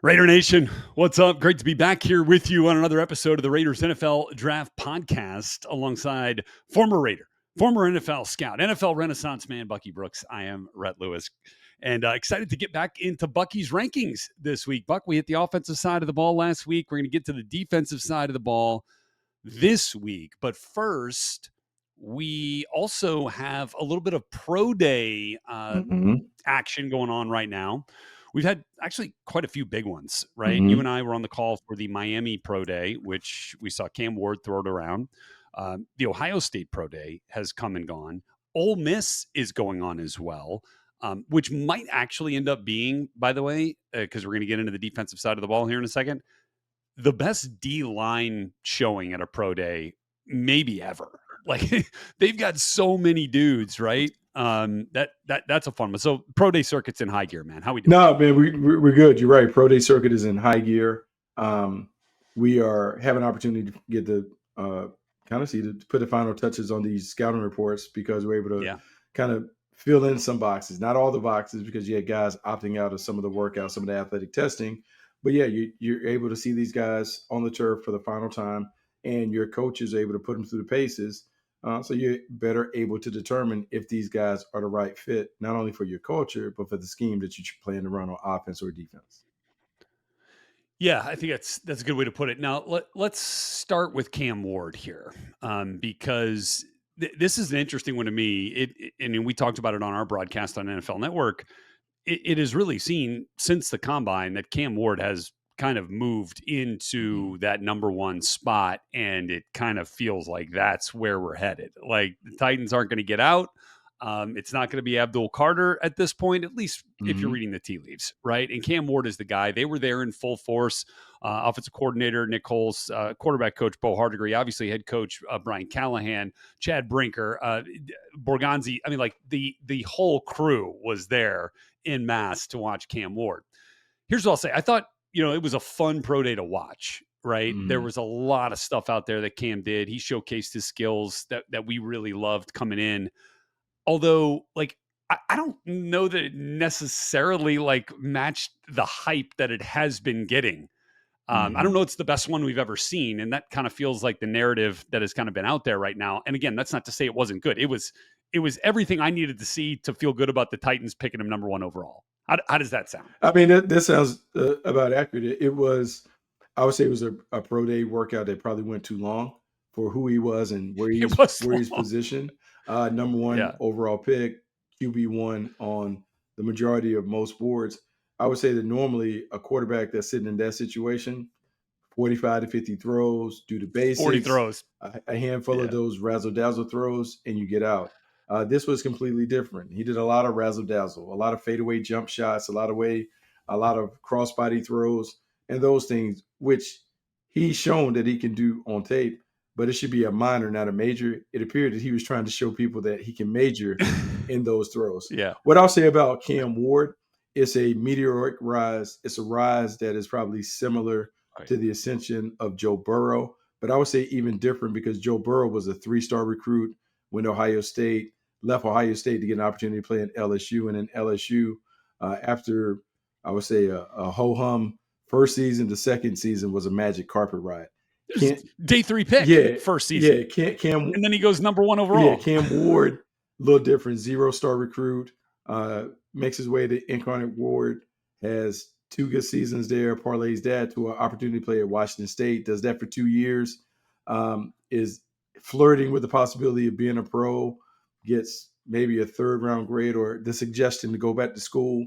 Raider Nation, what's up? Great to be back here with you on another episode of the Raiders NFL Draft Podcast alongside former Raider, former NFL scout, NFL Renaissance man, Bucky Brooks. I am Rhett Lewis, and excited to get back into Bucky's rankings this week. Buck, we hit the offensive side of the ball last week. We're going to get to the defensive side of the ball this week. But first, we also have a little bit of pro day action going on right now. We've had actually quite a few big ones, right? You and I were on the call for the Miami Pro Day, which we saw Cam Ward throw it around. The Ohio State Pro Day has come and gone. Ole Miss is going on as well, which might actually end up being, by the way, because we're going to get into the defensive side of the ball here in a second, the best D-line showing at a Pro Day maybe ever. Like they've got so many dudes, right? That's a fun one. So Pro Day circuit's in high gear, man. How we doing? No, man, we're good. You're right. Pro Day circuit is in high gear. We are having an opportunity to get the to put the final touches on these scouting reports because we're able to kind of fill in some boxes. Not all the boxes because you had guys opting out of some of the workouts, some of the athletic testing. But yeah, you're able to see these guys on the turf for the final time, and your coach is able to put them through the paces. So you're better able to determine if these guys are the right fit, not only for your culture, but for the scheme that you plan to run on offense or defense. Yeah, I think that's a good way to put it. Now, let's start with Cam Ward here because this is an interesting one to me. And we talked about it on our broadcast on NFL Network. It is really seen since the combine that Cam Ward has kind of moved into that number one spot, and it kind of feels like that's where we're headed. Like the Titans aren't going to get out. It's not going to be Abdul Carter at this point, at least if you're reading the tea leaves, right? And Cam Ward is the guy. They were there in full force. Offensive coordinator Nick Coles, quarterback coach Bo Hardegree, obviously head coach Brian Callahan, Chad Brinker, Borgonzi. I mean, like the whole crew was there en masse to watch Cam Ward. Here's what I'll say. I thought, it was a fun pro day to watch, right? There was a lot of stuff out there that Cam did. He showcased his skills that we really loved coming in. Although, like, I don't know that it necessarily, like, matched the hype that it has been getting. I don't know it's the best one we've ever seen, and that kind of feels like the narrative that has kind of been out there right now. And again, that's not to say it wasn't good. It was everything I needed to see to feel good about the Titans picking him number one overall. How does that sound? I mean, that sounds about accurate. I would say it was a pro day workout that probably went too long for who he was and where he's positioned. Number one overall pick, QB1 on the majority of most boards. I would say that normally a quarterback that's sitting in that situation, 45 to 50 throws, do the basics, 40 throws, a handful of those razzle-dazzle throws, and you get out. This was completely different. He did a lot of razzle-dazzle, a lot of fadeaway jump shots, a lot of cross-body throws, and those things, which he's shown that he can do on tape. But it should be a minor, not a major. It appeared that he was trying to show people that he can major in those throws. Yeah. What I'll say about Cam Ward, it's a meteoric rise. It's a rise that is probably similar to the ascension of Joe Burrow. But I would say even different because Joe Burrow was a 3-star recruit, went to Ohio State, left Ohio State to get an opportunity to play at LSU. And then LSU, after, I would say, a ho-hum first season, the second season was a magic carpet ride. Day 3 pick, first season. Yeah, Cam, and then he goes number one overall. Yeah, Cam Ward, a little different, 0-star recruit, makes his way to Incarnate Ward, has 2 good seasons there, parlays that to an opportunity to play at Washington State, does that for 2 years, is flirting with the possibility of being a pro, gets maybe a 3rd-round grade or the suggestion to go back to school,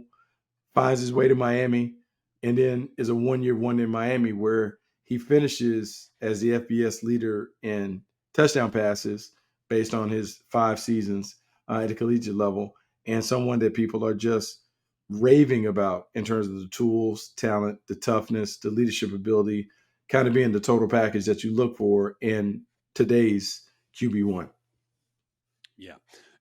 finds his way to Miami, and then is a 1-year wonder in Miami where he finishes as the FBS leader in touchdown passes based on his 5 seasons at the collegiate level, and someone that people are just raving about in terms of the tools, talent, the toughness, the leadership ability, kind of being the total package that you look for in today's QB1.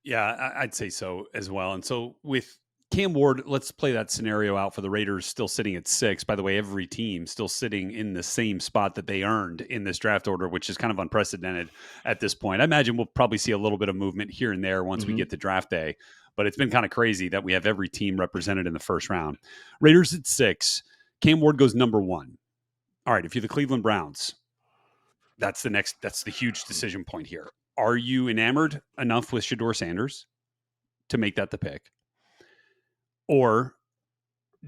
Yeah, I'd say so as well. And so with Cam Ward, let's play that scenario out for the Raiders still sitting at 6. By the way, every team still sitting in the same spot that they earned in this draft order, which is kind of unprecedented at this point. I imagine we'll probably see a little bit of movement here and there once we get to draft day, but it's been kind of crazy that we have every team represented in the first round. Raiders at 6, Cam Ward goes number 1. All right, if you're the Cleveland Browns, that's the huge decision point here. Are you enamored enough with Shedeur Sanders to make that the pick? Or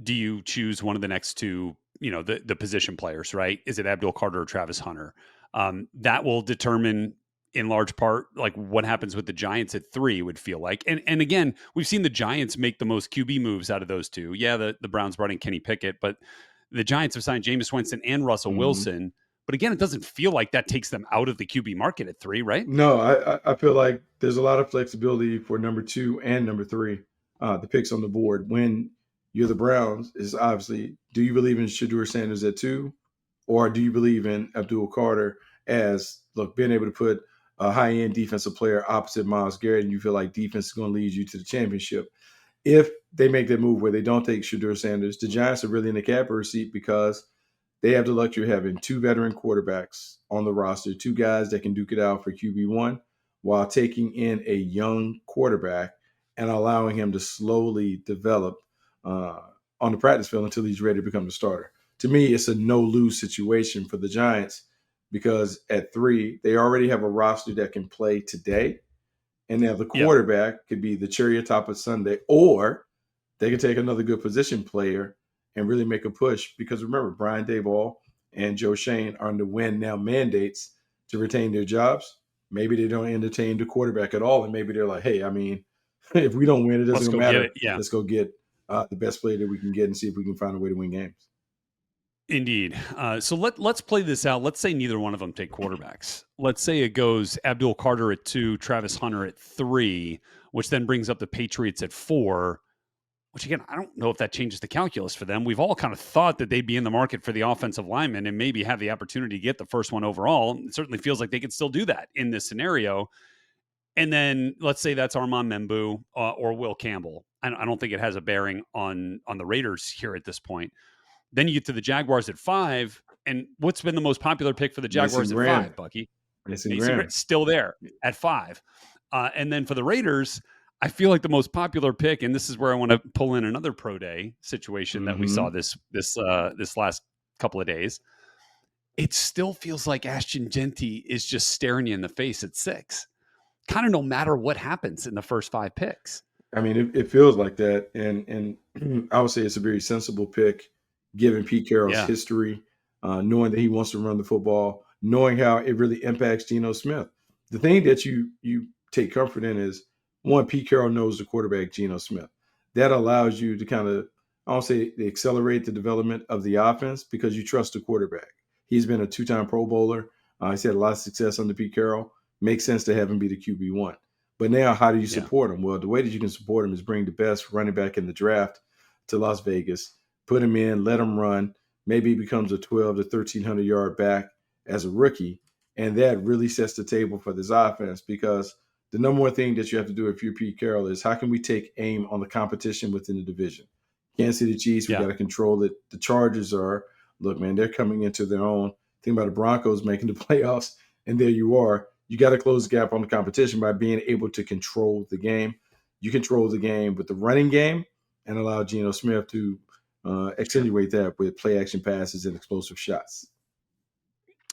do you choose one of the next two, the position players, right? Is it Abdul Carter or Travis Hunter? That will determine in large part like what happens with the Giants at 3 would feel like. And again, we've seen the Giants make the most QB moves out of those two. Yeah, the Browns brought in Kenny Pickett, but the Giants have signed Jameis Winston and Russell Wilson. But again, it doesn't feel like that takes them out of the QB market at 3, right? No, I feel like there's a lot of flexibility for number 2 and number 3, the picks on the board. When you're the Browns, is obviously, do you believe in Shedeur Sanders at 2, or do you believe in Abdul Carter as, look, being able to put a high-end defensive player opposite Myles Garrett, and you feel like defense is going to lead you to the championship? If they make that move where they don't take Shedeur Sanders, the Giants are really in the catbird seat because they have the luxury of having 2 veteran quarterbacks on the roster, 2 guys that can duke it out for QB1 while taking in a young quarterback and allowing him to slowly develop on the practice field until he's ready to become the starter. To me, it's a no-lose situation for the Giants because at 3, they already have a roster that can play today. And now the quarterback could be the cherry atop of Sunday, or they could take another good position player and really make a push. Because remember, Brian Daboll and Joe Shane are under win now mandates to retain their jobs. Maybe they don't entertain the quarterback at all, and maybe they're like, hey, I mean, if we don't win, it doesn't matter. Let's go get the best player that we can get and see if we can find a way to win games. Indeed. So let's play this out. Let's say neither one of them take quarterbacks. Let's say it goes Abdul Carter at 2, Travis Hunter at 3, which then brings up the Patriots at 4, which again, I don't know if that changes the calculus for them. We've all kind of thought that they'd be in the market for the offensive lineman and maybe have the opportunity to get the first one overall. It certainly feels like they could still do that in this scenario. And then let's say that's Armand Membu or Will Campbell. I don't think it has a bearing on the Raiders here at this point. Then you get to the Jaguars at 5, and what's been the most popular pick for the Jaguars at 5, Bucky? Mason Graham. Still there at 5. And then for the Raiders, I feel like the most popular pick, and this is where I want to pull in another pro day situation that we saw this last couple of days. It still feels like Ashton Jeanty is just staring you in the face at 6, kind of no matter what happens in the first 5 picks. I mean, it feels like that, and I would say it's a very sensible pick, given Pete Carroll's history, knowing that he wants to run the football, knowing how it really impacts Geno Smith. The thing that you take comfort in is, one, Pete Carroll knows the quarterback, Geno Smith. That allows you to kind of, I don't say accelerate the development of the offense because you trust the quarterback. He's been a 2-time Pro Bowler. He's had a lot of success under Pete Carroll. Makes sense to have him be the QB1. But now, how do you support him? Well, the way that you can support him is bring the best running back in the draft to Las Vegas, put him in, let him run. Maybe he becomes a 12 to 1,300-yard back as a rookie, and that really sets the table for this offense because the number one thing that you have to do if you're Pete Carroll is how can we take aim on the competition within the division? Kansas City Chiefs, we got to control it. The Chargers are, look, man, they're coming into their own. Think about the Broncos making the playoffs, and there you are. You got to close the gap on the competition by being able to control the game. You control the game with the running game and allow Geno Smith to accentuate that with play action passes and explosive shots.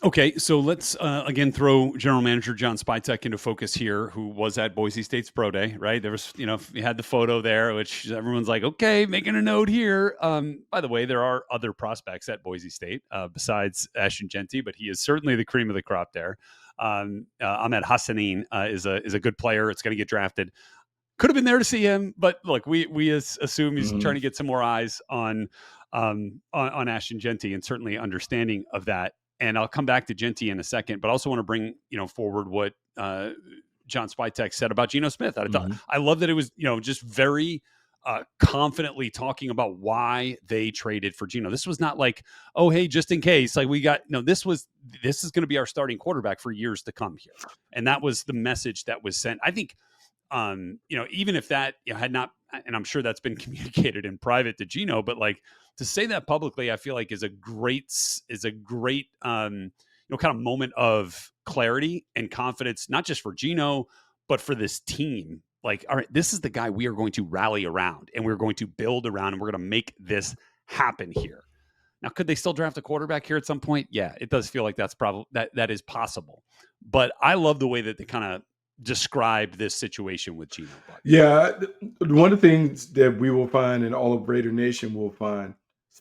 Okay, so let's again throw General Manager John Spytek into focus here, who was at Boise State's Pro Day, right? There was, you had the photo there, which everyone's like, okay, making a note here. By the way, there are other prospects at Boise State besides Ashton Jeanty, but he is certainly the cream of the crop there. Ahmed Hassanin is a good player. It's going to get drafted. Could have been there to see him, but look, we assume he's trying to get some more eyes on Ashton Jeanty, and certainly understanding of that. And I'll come back to Jeanty in a second, but I also want to bring forward what John Spytek said about Geno Smith. I love that it was just very confidently talking about why they traded for Geno. This was not like, oh hey, just in case. Like this is going to be our starting quarterback for years to come here, and that was the message that was sent. I think. Even if that had not, and I'm sure that's been communicated in private to Geno, but like to say that publicly, I feel like is a great, kind of moment of clarity and confidence, not just for Geno, but for this team. Like, all right, this is the guy we are going to rally around and we're going to build around and we're going to make this happen here. Now, could they still draft a quarterback here at some point? Yeah, it does feel like that's probably that is possible. But I love the way that they kind of described this situation with Geno Buck. Yeah, one of the things that we will find and all of Raider Nation will find,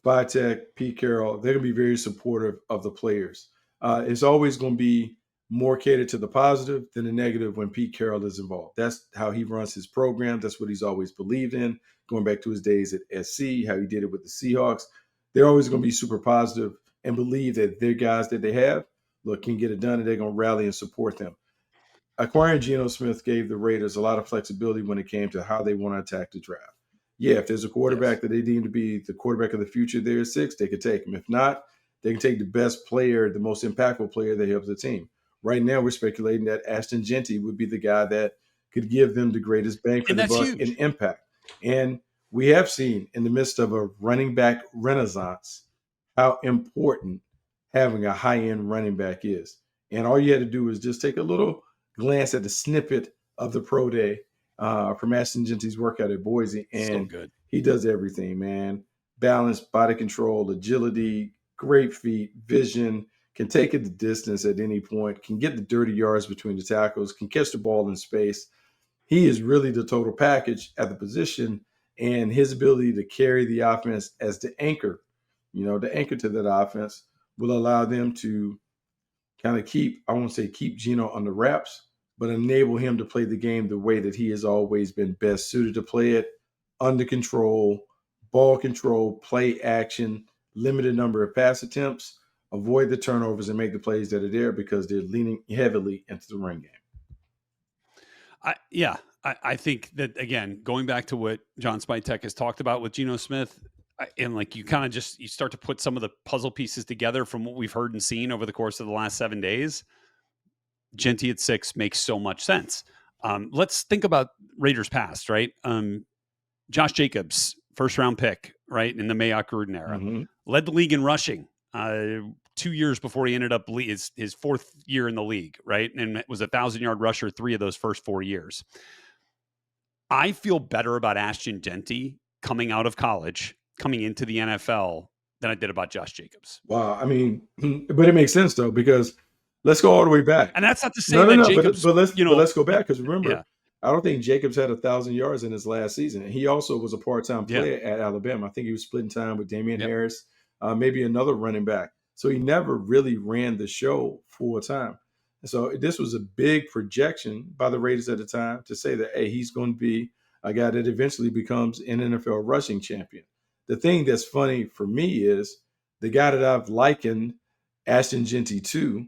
Spytech, Pete Carroll, they're going to be very supportive of the players. It's always going to be more catered to the positive than the negative when Pete Carroll is involved. That's how he runs his program. That's what he's always believed in, going back to his days at SC, how he did it with the Seahawks. They're always going to be super positive and believe that their guys that they have, look, can get it done, and they're going to rally and support them. Acquiring Geno Smith gave the Raiders a lot of flexibility when it came to how they want to attack the draft. Yeah, if there's a quarterback that they deem to be the quarterback of the future there at 6, they could take him. If not, they can take the best player, the most impactful player that helps the team. Right now, we're speculating that Ashton Jeanty would be the guy that could give them the greatest bang for And the that's buck huge. and impact. And we have seen in the midst of a running back renaissance how important having a high-end running back is. And all you had to do is just take a little glance at the snippet of the pro day from Ashton Jeanty's workout at Boise, So and good. he does everything, man. Balance, body control, agility, great feet, vision, can take it the distance at any point, can get the dirty yards between the tackles, can catch the ball in space. He is really the total package at the position, and his ability to carry the offense as the anchor, the anchor to that offense will allow them to kind of keep, I won't say keep Geno under wraps, but enable him to play the game the way that he has always been best suited to play it, under control, ball control, play action, limited number of pass attempts, avoid the turnovers, and make the plays that are there because they're leaning heavily into the run game. I think that, again, going back to what John Spytek has talked about with Geno Smith, and like you kind of you start to put some of the puzzle pieces together from what we've heard and seen over the course of the last 7 days. Jeanty at 6 makes so much sense. Let's think about Raiders past, right? Josh Jacobs, first round pick, right, in the Mayock Gruden era, led the league in rushing 2 years before he ended up his 4th year in the league, right? And was a 1,000-yard rusher 3 of those first 4 years. I feel better about Ashton Jeanty coming out of college, coming into the NFL, than I did about Josh Jacobs. Wow. I mean, but it makes sense, though, because let's go all the way back. And that's not to say that Jacobs, but let's go back, because remember, I don't think Jacobs had 1,000 yards in his last season. He also was a part-time player at Alabama. I think he was splitting time with Damian Harris, maybe another running back. So he never really ran the show full time. So this was a big projection by the Raiders at the time to say that, hey, he's going to be a guy that eventually becomes an NFL rushing champion. The thing that's funny for me is the guy that I've likened Ashton Jeanty to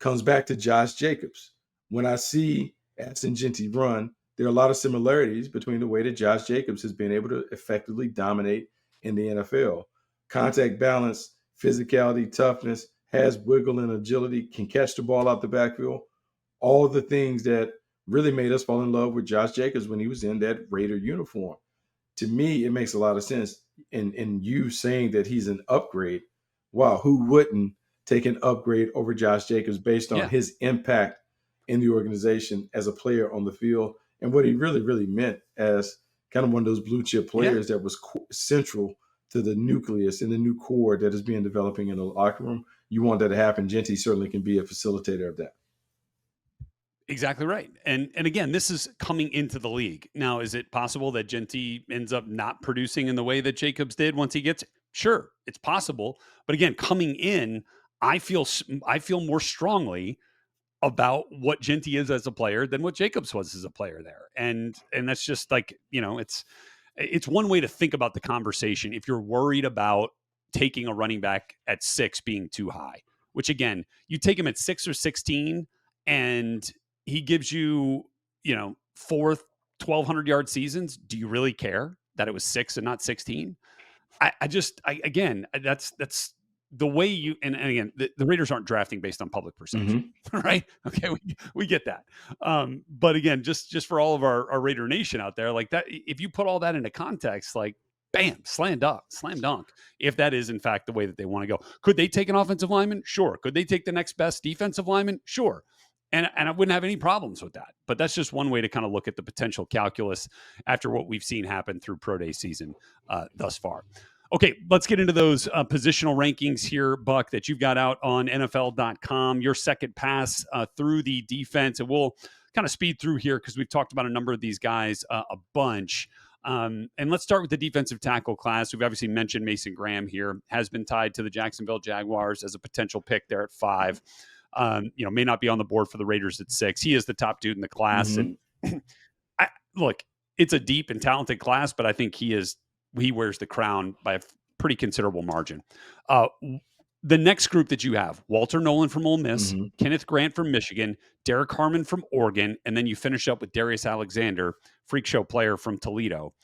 comes back to Josh Jacobs. When I see Ashton Jeanty run, there are a lot of similarities between the way that Josh Jacobs has been able to effectively dominate in the NFL. Contact balance, physicality, toughness, has wiggle and agility, can catch the ball out the backfield. All the things that really made us fall in love with Josh Jacobs when he was in that Raider uniform. To me, it makes a lot of sense. And you saying that he's an upgrade, wow, who wouldn't take an upgrade over Josh Jacobs based on his impact in the organization as a player on the field and what he really, really meant as kind of one of those blue chip players that was central to the nucleus and the new core that is being developing in the locker room. You want that to happen. Jeanty certainly can be a facilitator of that. Exactly right. And again, this is coming into the league. Now, is it possible that Jeanty ends up not producing in the way that Jacobs did once he gets? Sure, it's possible. But again, coming in, I feel more strongly about what Jeanty is as a player than what Jacobs was as a player there. And that's just like, it's one way to think about the conversation if you're worried about taking a running back at 6 being too high, which again, you take him at 6 or 16 and he gives you, 4 1,200-yard seasons. Do you really care that it was 6 and not 16? Again, that's the way you, and again, the Raiders aren't drafting based on public perception, right? Okay, we get that. But again, just for all of our Raider Nation out there, like that, if you put all that into context, like, bam, slam dunk, if that is in fact the way that they want to go. Could they take an offensive lineman? Sure. Could they take the next best defensive lineman? Sure. And I wouldn't have any problems with that. But that's just one way to kind of look at the potential calculus after what we've seen happen through pro day season thus far. Okay, let's get into those positional rankings here, Buck, that you've got out on NFL.com. Your second pass through the defense, and we'll kind of speed through here because we've talked about a number of these guys a bunch. And let's start with the defensive tackle class. We've obviously mentioned Mason Graham here, has been tied to the Jacksonville Jaguars as a potential pick there at 5. May not be on the board for the Raiders at 6. He is the top dude in the class. Mhm. And look, it's a deep and talented class, but I think he wears the crown by a pretty considerable margin. The next group that you have, Walter Nolan from Ole Miss, Mhm. Kenneth Grant from Michigan, Derek Harmon from Oregon, and then you finish up with Darius Alexander, freak show player from Toledo.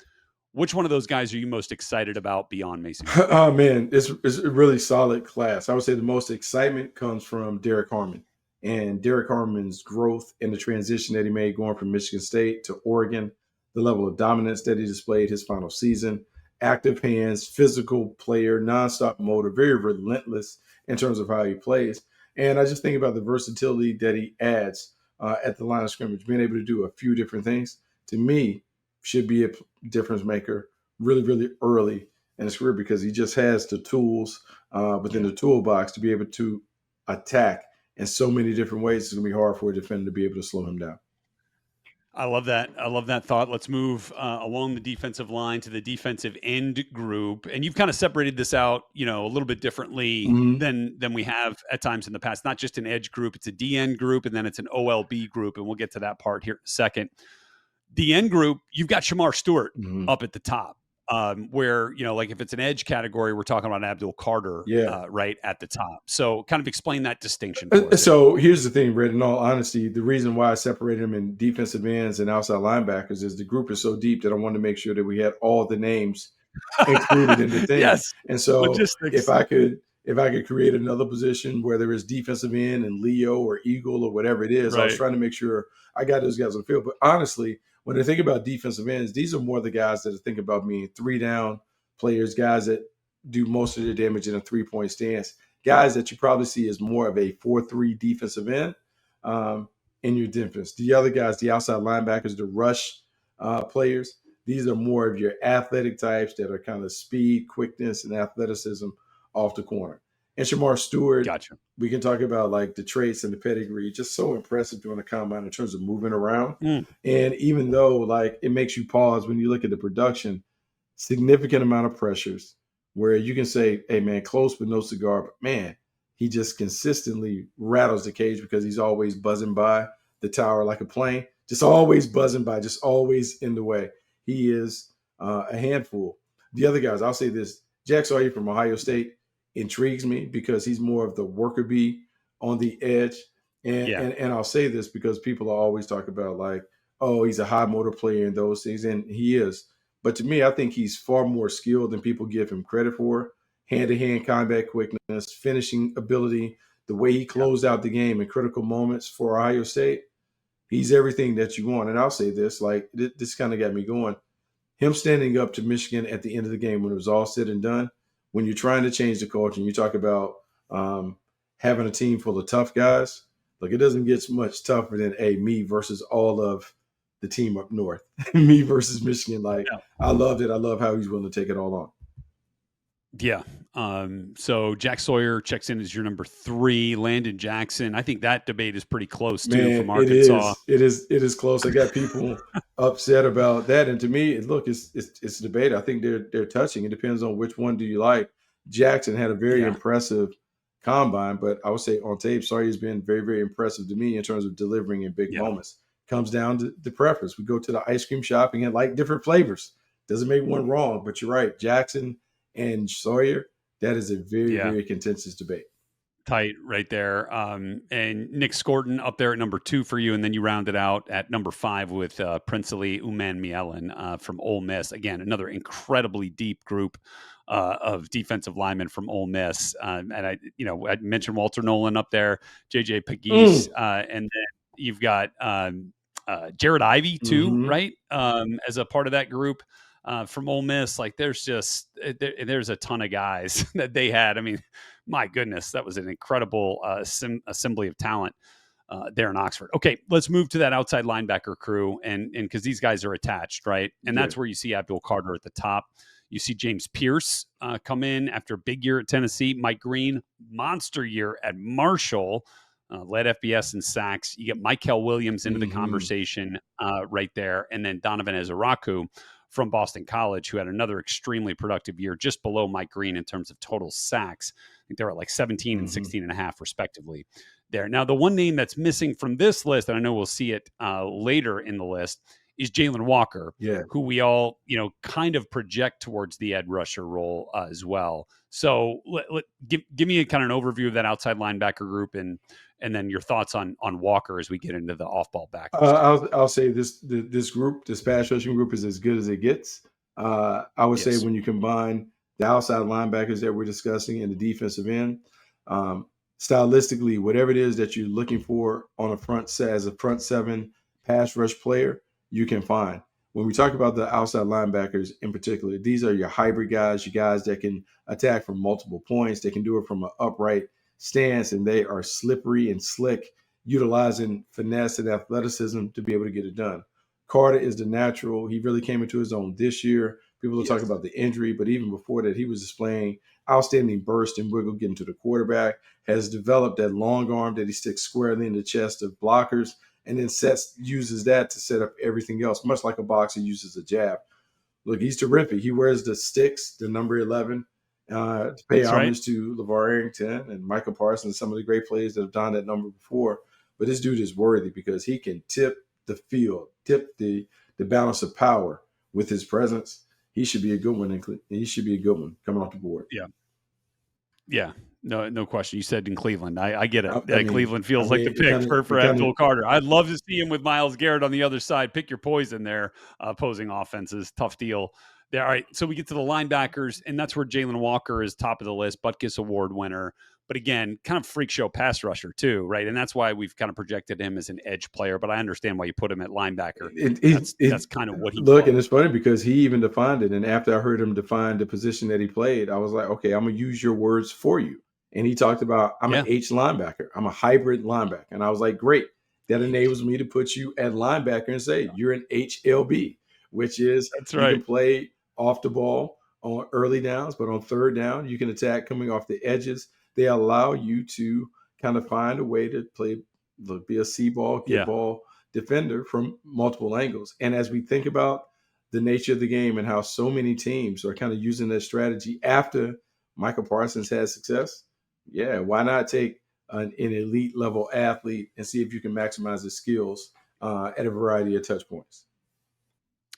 Which one of those guys are you most excited about beyond Mason Graham? Oh man, it's a really solid class. I would say the most excitement comes from Derek Harmon and Derek Harmon's growth and the transition that he made going from Michigan State to Oregon, the level of dominance that he displayed his final season, active hands, physical player, nonstop motor, very relentless in terms of how he plays. And I just think about the versatility that he adds at the line of scrimmage, being able to do a few different things. To me, should be a difference maker really, really early in his career because he just has the tools within the toolbox to be able to attack in so many different ways. It's going to be hard for a defender to be able to slow him down. I love that. I love that thought. Let's move along the defensive line to the defensive end group, and you've kind of separated this out, a little bit differently Mm-hmm. than we have at times in the past. Not just an edge group; it's a DN group, and then it's an OLB group, and we'll get to that part here in a second. The end group, you've got Shamar Stewart Mm-hmm. up at the top, where like if it's an edge category, we're talking about Abdul Carter, Yeah. right at the top. So, kind of explain that distinction for us here. So here's the thing, Rhett. In all honesty, the reason why I separated them in defensive ends and outside linebackers is the group is so deep that I wanted to make sure that we had all the names included in the thing. Yes, And so logistics. if I could create another position, whether it's defensive end and Leo or Eagle or whatever it is, I was Right. trying to make sure I got those guys on the field. But honestly, when I think about defensive ends, these are more the guys that I think about being 3-down players, guys that do most of their damage in a 3-point stance, guys that you probably see as more of a 4-3 defensive end in your defense. The other guys, the outside linebackers, the rush players, these are more of your athletic types that are kind of speed, quickness, and athleticism off the corner. And Shamar Stewart, Gotcha. we can talk about like the traits and the pedigree, just so impressive during the combine in terms of moving around. Mm. And even though like it makes you pause when you look at the production, significant amount of pressures where you can say, hey man, close but no cigar, but man, he just consistently rattles the cage because he's always buzzing by the tower like a plane, just always buzzing by, just always in the way. He is a handful. The other guys, I'll say this, Jack Sawyer from Ohio State intrigues me because he's more of the worker bee on the edge. And I'll say this because people are always talking about like, oh, he's a high motor player and those things, and he is. But to me, I think he's far more skilled than people give him credit for. Hand-to-hand combat quickness, finishing ability, the way he closed out the game in critical moments for Ohio State. He's everything that you want. And I'll say this, like this kind of got me going. Him standing up to Michigan at the end of the game when it was all said and done, when you're trying to change the culture and you talk about having a team full of tough guys, look, it doesn't get much tougher than me versus all of the team up north, me versus Michigan. Like, I loved it. I love how he's willing to take it all on. Yeah. So Jack Sawyer checks in as your number 3. Landon Jackson, I think that debate is pretty close too. Man, From Arkansas. It is close. I got people upset about that, and to me, look, it's a debate. I think they're touching. It depends on which one do you like. Jackson had a very impressive combine, but I would say on tape, Sawyer's been very, very impressive to me in terms of delivering in big moments. Comes down to the preference. We go to the ice cream shopping and like different flavors. Doesn't make one wrong, but you're right. Jackson and Sawyer, that is a very, very contentious debate. Tight right there. And Nick Scorton up there at number 2 for you. And then you round it out at number 5 with Princely Uman-Mielen from Ole Miss. Again, another incredibly deep group of defensive linemen from Ole Miss. And I mentioned Walter Nolan up there, JJ Pegues, and then you've got Jared Ivey too, right? As a part of that group. From Ole Miss, like there's a ton of guys that they had. I mean, my goodness, that was an incredible assembly of talent there in Oxford. Okay, let's move to that outside linebacker crew, and because these guys are attached, right? And that's where you see Abdul Carter at the top. You see James Pierce come in after a big year at Tennessee. Mike Green, monster year at Marshall, led FBS in sacks. You get Michael Williams into the conversation right there. And then Donovan Ezeraku from Boston College, who had another extremely productive year, just below Mike Green in terms of total sacks. I think they were at like 17 and 16 and a half, respectively, there. Now, the one name that's missing from this list, and I know we'll see it later in the list, is Jalen Walker, who we all, kind of project towards the edge rusher role as well. So give me a kind of an overview of that outside linebacker group and then your thoughts on Walker as we get into the off-ball back. I'll say this group, this pass rushing group, is as good as it gets. I would say when you combine the outside linebackers that we're discussing and the defensive end, stylistically, whatever it is that you're looking for on a front set as a front seven pass rush player, you can find. When we talk about the outside linebackers in particular, these are your hybrid guys, your guys that can attack from multiple points. They can do it from an upright stance, and they are slippery and slick, utilizing finesse and athleticism to be able to get it done. Carter is the natural. He really came into his own this year. People are talking about the injury, but even before that, he was displaying outstanding burst and wiggle getting to the quarterback, has developed that long arm that he sticks squarely in the chest of blockers, and then uses that to set up everything else, much like a boxer uses a jab. Look, he's terrific. He wears the sticks, the number 11, to pay homage to LeVar Arrington and Michael Parsons, some of the great players that have done that number before. But this dude is worthy because he can tip the field, tip the balance of power with his presence. He should be a good one. He should be a good one coming off the board. Yeah. No question. You said in Cleveland. I get it. Cleveland feels like the pick for Abdul Carter. I'd love to see him with Myles Garrett on the other side. Pick your poison there. Opposing offenses. Tough deal there. All right. So we get to the linebackers, and that's where Jalen Walker is top of the list. Butkus Award winner. But again, kind of freak show pass rusher too, right? And that's why we've kind of projected him as an edge player. But I understand why you put him at linebacker. That's kind of what he look. And it's funny because he even defined it. And after I heard him define the position that he played, I was like, okay, I'm gonna use your words for you. And he talked about, I'm an H linebacker. I'm a hybrid linebacker. And I was like, great. That enables me to put you at linebacker and say you're an HLB, which is you can play off the ball on early downs, but on third down, you can attack coming off the edges. They allow you to kind of find a way to be a C-ball, get-ball defender from multiple angles. And as we think about the nature of the game and how so many teams are kind of using that strategy after Michael Parsons had success, why not take an elite level athlete and see if you can maximize his skills at a variety of touch points?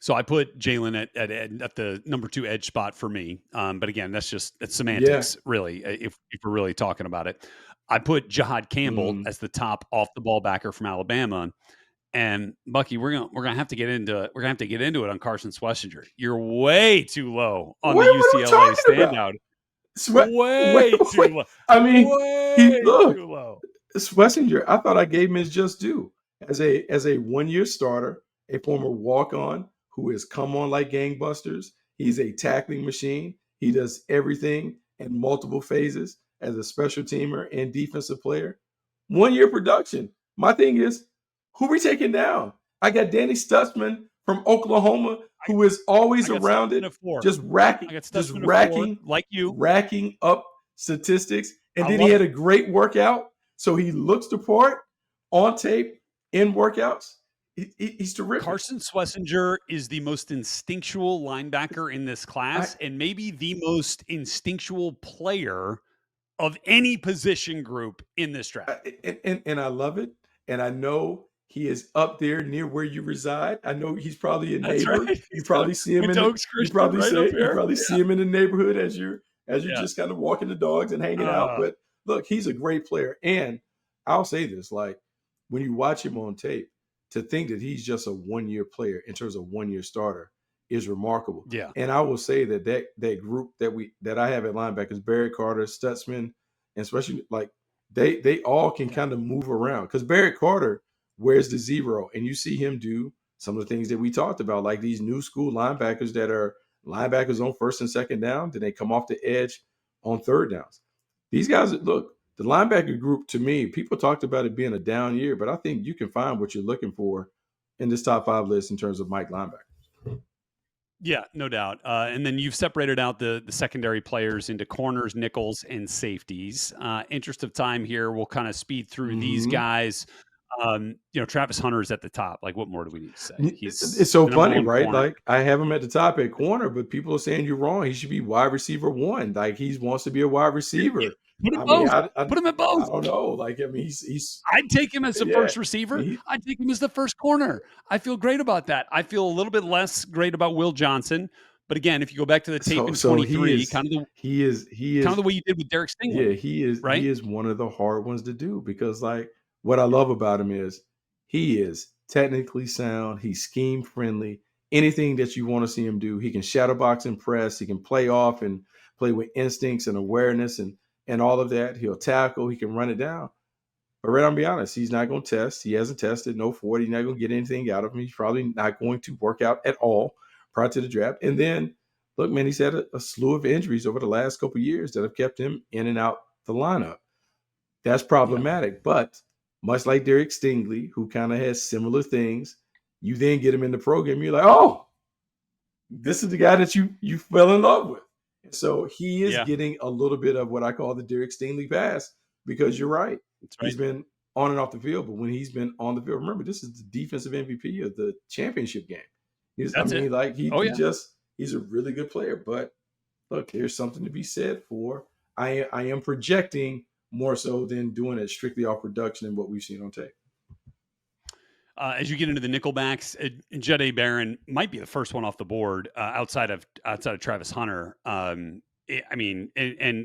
So I put Jalen at the number 2 edge spot for me. But again, that's semantics, really, if we're really talking about it. I put Jahad Campbell as the top off the ball backer from Alabama. And Bucky, we're gonna have to get into it. We're gonna have to get into it on Carson Schlesinger. You're way too low on the UCLA standout. Way too low. I mean, too low. Schlesinger, I thought I gave him his just due as a 1-year starter, a former walk-on who has come on like gangbusters. He's a tackling machine. He does everything in multiple phases as a special teamer and defensive player. 1-year production. My thing is, who are we taking down? I got Danny Stutzman from Oklahoma, who is always around it, just racking up statistics. And then he had a great workout. So he looks the part on tape in workouts. He's terrific. Carson Schlesinger is the most instinctual linebacker in this class and maybe the most instinctual player of any position group in this draft. And I love it. And I know he is up there near where you reside. I know he's probably a neighbor. Right. You probably see him see him in the neighborhood as you're just kind of walking the dogs and hanging out. But look, he's a great player. And I'll say this, like when you watch him on tape, to think that he's just a 1-year player in terms of 1-year starter is remarkable. Yeah. And I will say that group that I have at linebackers, Barrett Carter, Stutzman, and especially like they all can kind of move around because Barrett Carter wears the 0, and you see him do some of the things that we talked about, like these new school linebackers that are linebackers on first and second down, then they come off the edge on third downs. These guys, look, the linebacker group, to me, people talked about it being a down year, but I think you can find what you're looking for in this top 5 list in terms of Mike linebackers. Yeah, no doubt. And then you've separated out the secondary players into corners, nickels, and safeties. Interest of time here, we'll kind of speed through these Hmm. guys. Travis Hunter's at the top. Like, what more do we need to say? It's He's so the number funny, one right? corner. Like I have him at the top at corner, but people are saying you're wrong. He should be wide receiver one. Like he wants to be a wide Yeah, receiver. put him I mean, both. Put him at I both. don't know. Like I mean, he's I'd take him as the yeah. first receiver. He, I'd take him as the first corner. I feel great about that. I feel a little bit less great about Will Johnson. But again, if you go back to the tape in so he 23, is he is he kind of is the way you did with Derek yeah, Stingley, right? he is one of the hard ones to do because like what I love about him is he is technically sound, he's scheme friendly. Anything that you want to see him do, he can shadow box and press, he can play off and play with instincts and awareness and all of that. He'll tackle, he can run it down. But Red, I'll be honest, he's not going to test. He hasn't tested, no 40. He's not going to get anything out of him. He's probably not going to work out at all prior to the draft. And then, look, man, he's had a slew of injuries over the last couple of years that have kept him in and out the lineup. That's Yeah. problematic. But much like Derek Stingley, who kind of has similar things, you then get him in the program. You're like, oh, this is the guy that you fell in love with. And so he is Yeah. getting a little bit of what I call the Derek Stingley pass because you're right. That's He's right. been on and off the field, but when he's been on the field, remember this is the defensive MVP of the championship game. I That's it. mean, like Oh, yeah. he's a really good player. But look, there's something to be said for I am projecting more so than doing it strictly off production and what we've seen on tape. As you get into the nickelbacks, Jedi Barron might be the first one off the board outside of Travis Hunter. And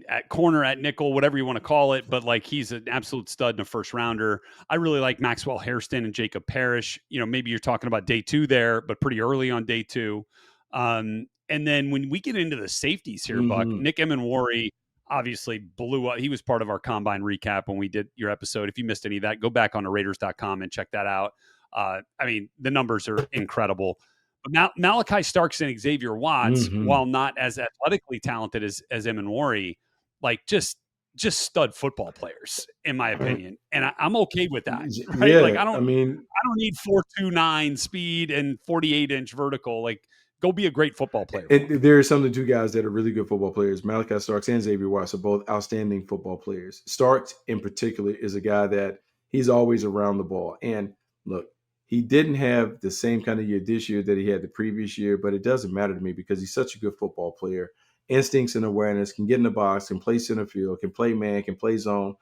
at corner, at nickel, whatever you want to call it, but like he's an absolute stud and a first rounder. I really like Maxwell Hairston and Jacob Parrish. Maybe you're talking about day two there, but pretty early on day two. And then when we get into the safeties here, Buck, Mm-hmm. Nick Emenwari obviously blew up. He was part of our combine recap when we did your episode. If you missed any of that, go back on to Raiders.com and check that out. The numbers are incredible. But Malachi Starks and Xavier Watts, Mm-hmm. while not as athletically talented as Emenwari, like just stud football players, in my opinion. And I'm okay with that, right? Yeah, Like I I don't mean, need 4.29 speed and 48-inch vertical. Like go be a great football player for me. there are some of the two guys that are really good football players. Malachi Starks and Xavier Watts are both outstanding football players. Starks, in particular, is a guy that he's always around the ball. And look, he didn't have the same kind of year this year that he had the previous year, but it doesn't matter to me because he's such a good football player. Instincts and awareness, can get in the box, can play center field, can play man, can play zone.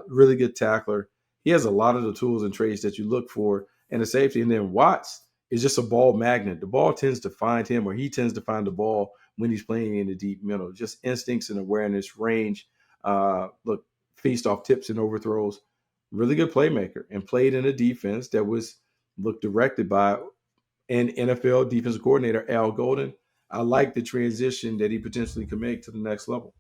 Really good tackler. He has a lot of the tools and traits that you look for in a safety. And then Watts is just a ball magnet. The ball tends to find him, or he tends to find the ball when he's playing in the deep middle. Just instincts and awareness, range. Look, feast off tips and overthrows. Really good playmaker, and played in a defense that was directed by an NFL defensive coordinator, Al Golden. I like the transition that he potentially can make to the next level.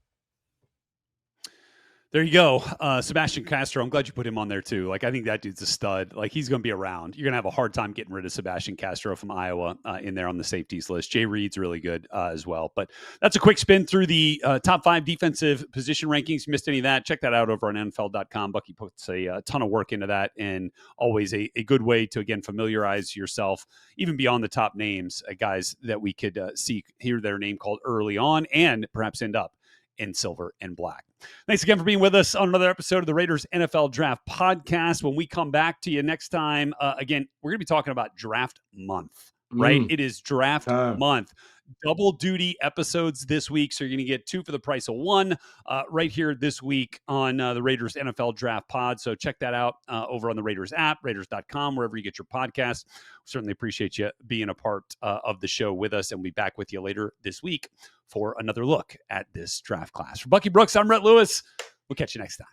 There you go. Sebastian Castro. I'm glad you put him on there too. Like, I think that dude's a stud. Like, he's going to be around. You're going to have a hard time getting rid of Sebastian Castro from Iowa in there on the safeties list. Jay Reed's really good as well. But that's a quick spin through the top 5 defensive position rankings. You missed any of that? Check that out over on NFL.com. Bucky puts a ton of work into that, and always a good way to, again, familiarize yourself, even beyond the top names, guys that we could hear their name called early on and perhaps end up in silver and black. Thanks again for being with us on another episode of the Raiders NFL Draft Podcast. When we come back to you next time, again, we're going to be talking about draft month, right? It is draft month. Double duty episodes this week. So you're going to get 2 for the price of 1 right here this week on the Raiders NFL Draft Pod. So check that out over on the Raiders app, Raiders.com, wherever you get your podcasts. Certainly appreciate you being a part of the show with us, and we'll be back with you later this week for another look at this draft class. For Bucky Brooks, I'm Rhett Lewis. We'll catch you next time.